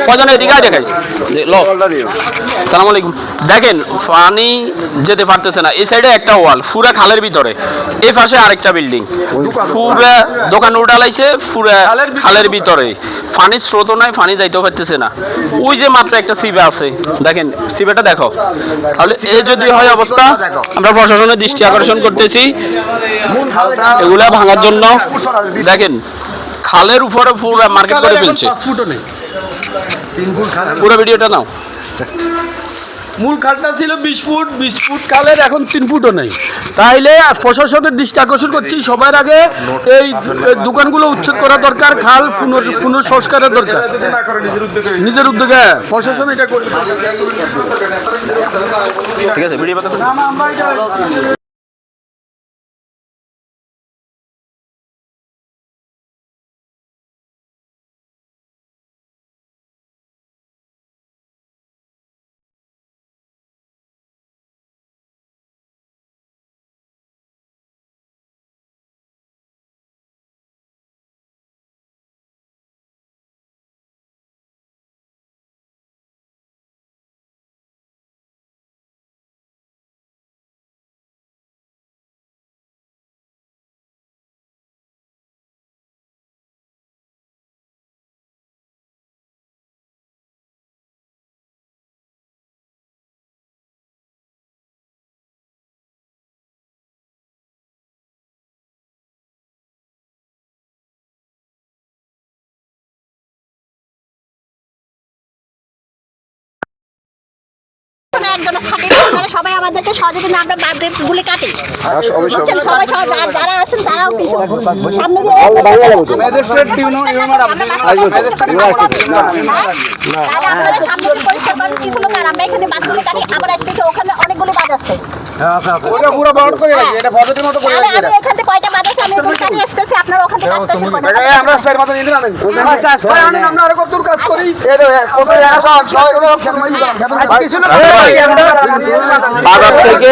কজন এদিকে দেখাই সালাম আলাইকুম। দেখেন পানি যেতে পারতেছে না, এই সাইডে একটা ওয়াল পুরা খালের ভিতরে, এই পাশে আরেকটা বিল্ডিং, পুরা দোকান উঠালাইছে পুরা খালের ভিতরে, পানির স্রোত নাই, পানি যাইতেও পারতেছে না। ওই যে মাত্র একটা সিবে আছে, দেখেন সিবেটা দেখো। তাহলে এই যদি হয় অবস্থা, আমরা প্রশাসনের দৃষ্টি আকর্ষণ করতেছি এগুলা ভাঙার জন্য। দেখেন খালের উপরে পুরো মার্কেট করে ফেলছে। পুরো ভিডিওটা নাও। মূল খালটা ছিল 20 ফুট খালের, এখন 3 ফুটও নেই। তাইলে প্রশাসনের দৃষ্টি আকর্ষণ করছি, সবার আগে এই দোকানগুলো উচ্ছেদ করা দরকার, খাল পুনঃসংস্কারের দরকার নিজের উদ্যোগে। প্রশাসন এটা করবে। ঠিক আছে, ভিডিও সবাই আমাদেরকে সহযোগিতা, আমরা গুলি কাটি, সবাই যারা আছেন তারাও সামনে কিছু লোক, আর আমরা এখানে বাদগুলি কাটি। আবার আসতেছে ওখানে অনেকগুলি বাদ আছে, এখান থেকে কয়টা বাদ আছে আমি কাটি আসতেছি, আপনারা ওখান থেকে বাজার থেকে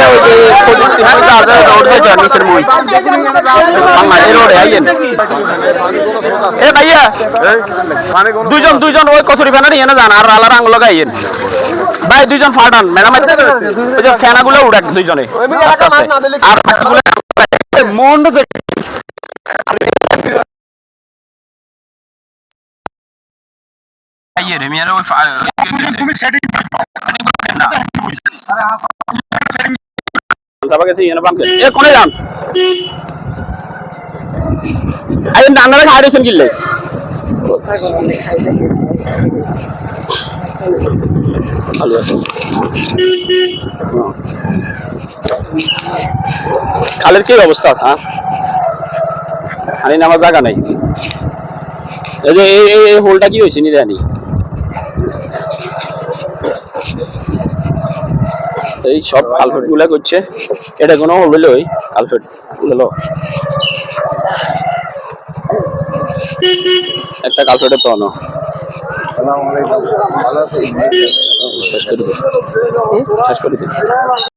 ভাইয়া দুইজন ওই কচুরি ফ্যানার এনে যান, আর আলাদা আঙুল লাগাইয়েন ভাই, দুইজন ফাটান ম্যাডাম, ওই যে ফ্যানাগুলো উড়াক দুইজনে, আর বাকিগুলো মন কোনে যান রান্নাটা খাই দিয়েছেন কিনলে খালের কি অবস্থা আছে? হানি নামার জায়গা নাই। এই যে এই হোলটা কি হয়েছে নি জানি, এই সব কালফেট গুলা করছে, এটা কোনো হইল ওই কালফেট গুলো একটা কালফেটে তো শেষ করে দিই।